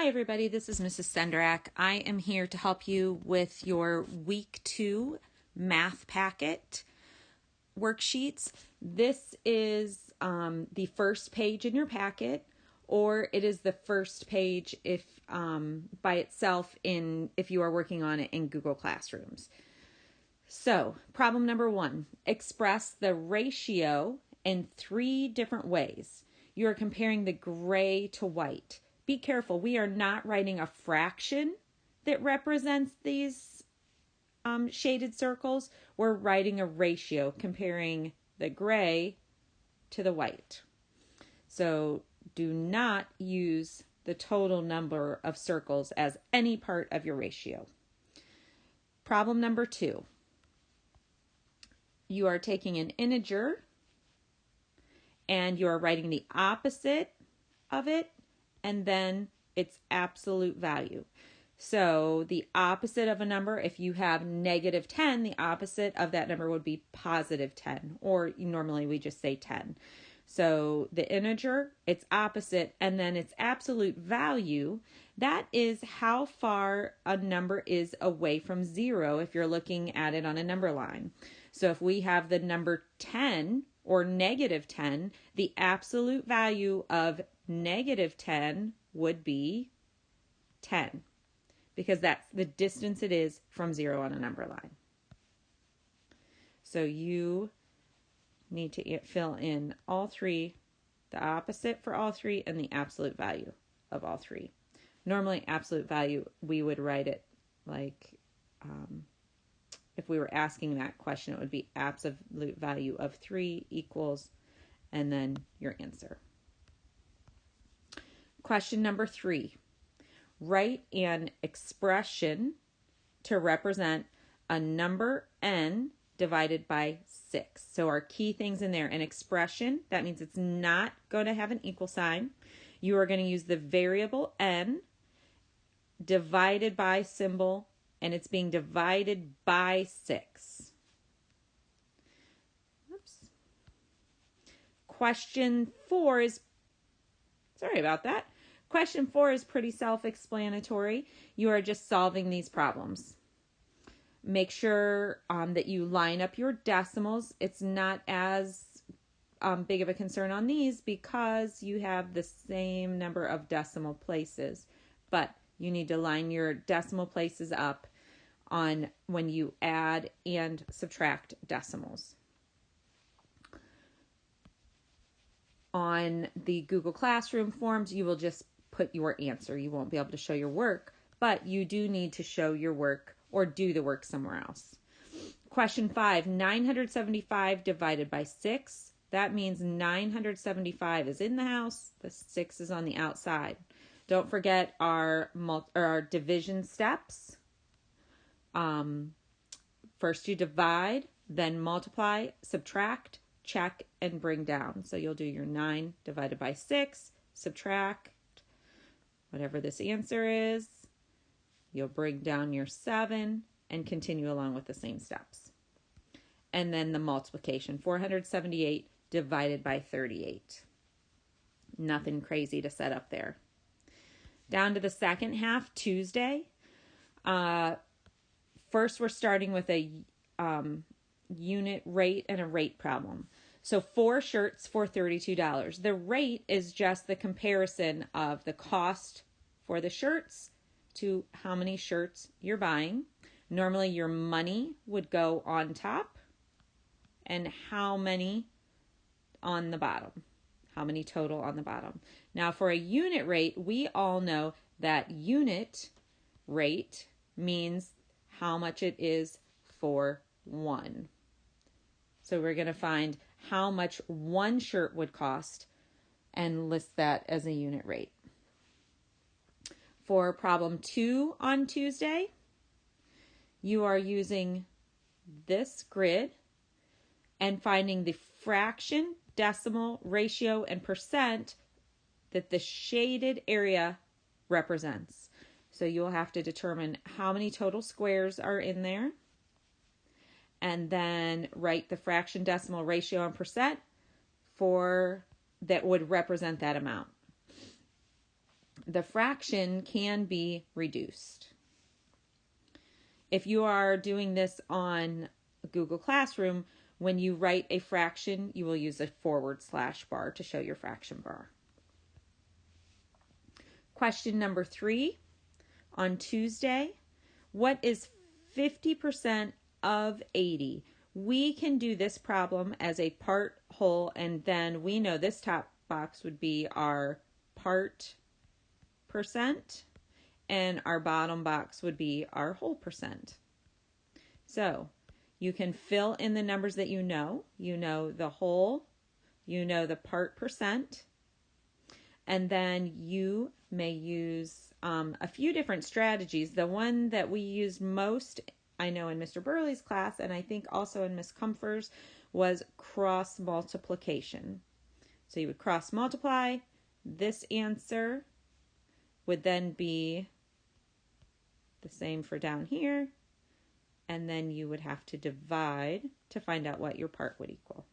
Hi everybody, this is Mrs. Senderak. I am here to help you with your week 2 math packet worksheets. This is the first page in your packet, or it is the first page if by itself if you are working on it in Google Classrooms. So, problem number 1, express the ratio in 3 different ways. You are comparing the gray to white. Be careful, we are not writing a fraction that represents these shaded circles. We're writing a ratio comparing the gray to the white. So do not use the total number of circles as any part of your ratio. Problem number 2. You are taking an integer and you are writing the opposite of it and then its absolute value. So the opposite of a number, if you have -10, the opposite of that number would be +10, or normally we just say 10. So the integer, its opposite, and then its absolute value, that is how far a number is away from 0 if you're looking at it on a number line. So if we have the number 10 or -10, the absolute value of -10 would be 10, because that's the distance it is from 0 on a number line. So you need to fill in all 3, the opposite for all 3, and the absolute value of all 3. Normally, absolute value, we would write it like, if we were asking that question, it would be absolute value of 3 equals, and then your answer. Question number 3. Write an expression to represent a number n divided by 6. So our key things in there, an expression, that means it's not going to have an equal sign. You are going to use the variable n divided by symbol, and it's being divided by 6. Oops. Question 4 is, sorry about that. Question 4 is pretty self-explanatory. You are just solving these problems. Make sure that you line up your decimals. It's not as big of a concern on these because you have the same number of decimal places. But you need to line your decimal places up on when you add and subtract decimals. On the Google Classroom forms, you will just put your answer. You won't be able to show your work, but you do need to show your work or do the work somewhere else. Question 5, 975 divided by 6. That means 975 is in the house, the 6 is on the outside. Don't forget our division steps. First you divide, then multiply, subtract, check, and bring down. So you'll do your 9 divided by 6, subtract whatever this answer is. You'll bring down your 7 and continue along with the same steps. And then the multiplication, 478 divided by 38. Nothing crazy to set up there. Down to the second half, Tuesday. First, we're starting with a unit rate and a rate problem. So 4 shirts for $32. The rate is just the comparison of the cost for the shirts to how many shirts you're buying. Normally your money would go on top and how many on the bottom. How many total on the bottom. Now for a unit rate, we all know that unit rate means how much it is for 1. So we're going to find how much 1 shirt would cost and list that as a unit rate. For problem 2 on Tuesday, you are using this grid and finding the fraction, decimal, ratio, and percent that the shaded area represents. So you'll have to determine how many total squares are in there, and then write the fraction, decimal, ratio, and percent for that would represent that amount. the fraction can be reduced. If you are doing this on Google Classroom, when you write a fraction, you will use a / bar to show your fraction bar. Question number 3 on Tuesday. What is 50% of 80? We can do this problem as a part whole, and then we know this top box would be our part percent, and our bottom box would be our whole percent. So you can fill in the numbers that you know. You know the whole, you know the part percent, and then you may use a few different strategies. The one that we used most, I know in Mr. Burley's class, and I think also in Miss Comfort's, was cross multiplication. So you would cross multiply. This answer would then be the same for down here. And then you would have to divide to find out what your part would equal.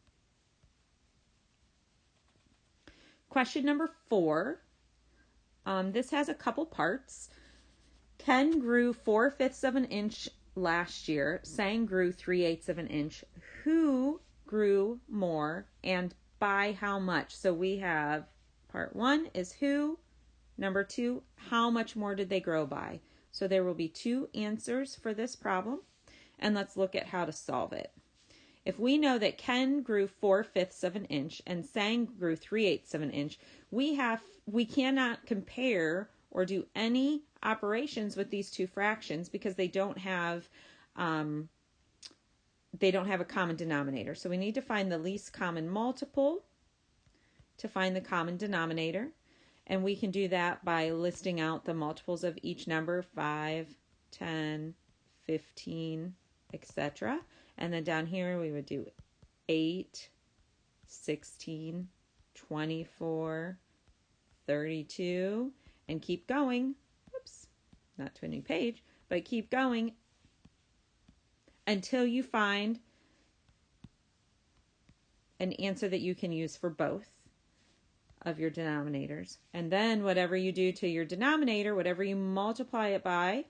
Question number 4. This has a couple parts. Ken grew 4/5 of an inch last year. Sang grew 3/8 of an inch. Who grew more and by how much? So we have part 1 is who. Number 2, how much more did they grow by? So there will be 2 answers for this problem. And let's look at how to solve it. If we know that Ken grew 4/5 of an inch and Sang grew 3/8 of an inch, we cannot compare or do any operations with these 2 fractions because they don't have a common denominator. So we need to find the least common multiple to find the common denominator. And we can do that by listing out the multiples of each number, 5, 10, 15, etc. And then down here we would do 8, 16, 24, 32, and keep going. Oops, not to a new page, but keep going until you find an answer that you can use for both of your denominators. And then whatever you do to your denominator, whatever you multiply it by,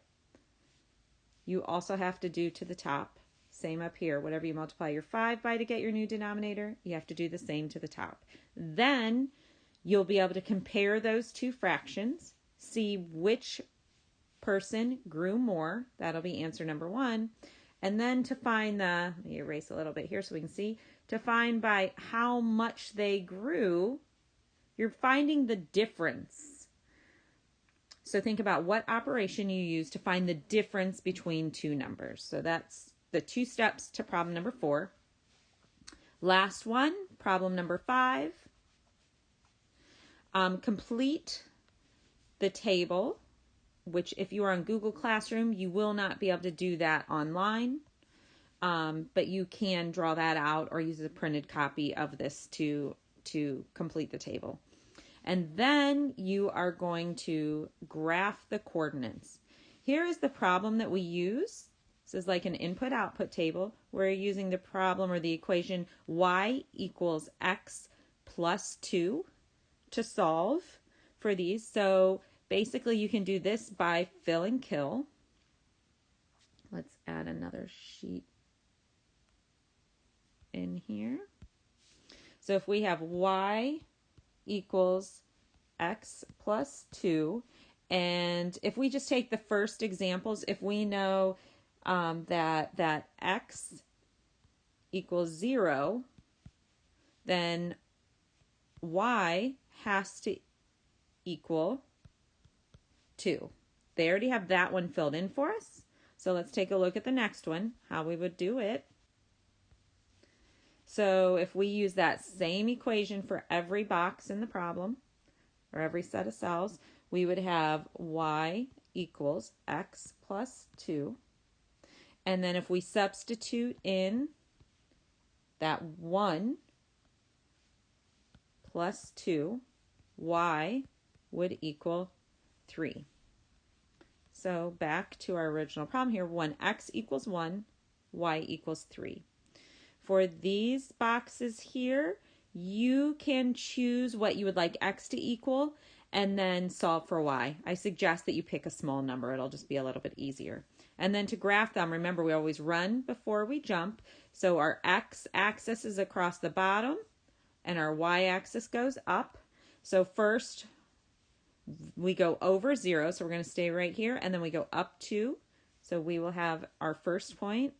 you also have to do to the top. Same up here. Whatever you multiply your 5 by to get your new denominator, you have to do the same to the top. Then you'll be able to compare those 2 fractions, see which person grew more. That'll be answer number 1. And then to find let me erase a little bit here so we can see, to find by how much they grew, you're finding the difference. So think about what operation you use to find the difference between 2 numbers. So that's the 2 steps to problem number 4. Last one, problem number 5. Complete the table, which if you are on Google Classroom, you will not be able to do that online. But you can draw that out or use a printed copy of this to complete the table. And then you are going to graph the coordinates. Here is the problem that we use. This is like an input-output table. We're using the problem or the equation y equals x plus 2 to solve for these. So basically you can do this by fill and kill. Let's add another sheet in here. So if we have y equals x plus 2, and if we just take the first examples, if we know that x equals 0, then y has to equal 2. They already have that one filled in for us. So let's take a look at the next one, how we would do it. So if we use that same equation for every box in the problem, or every set of cells, we would have y equals x plus 2. And then if we substitute in that 1 plus 2, y would equal 3. So back to our original problem here, when x equals 1, y equals 3. For these boxes here, you can choose what you would like x to equal, and then solve for y. I suggest that you pick a small number. It'll just be a little bit easier. And then to graph them, remember we always run before we jump. So our x-axis is across the bottom and our y-axis goes up. So first we go over 0, so we're going to stay right here, and then we go up 2. So we will have our first point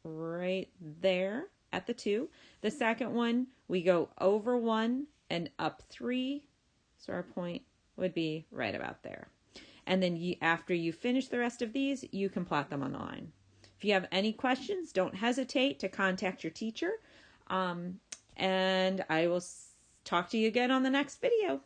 right there at the 2. The second one, we go over 1 and up 3. So our point would be right about there. And then after you finish the rest of these, you can plot them on the line. If you have any questions, don't hesitate to contact your teacher. And I will talk to you again on the next video.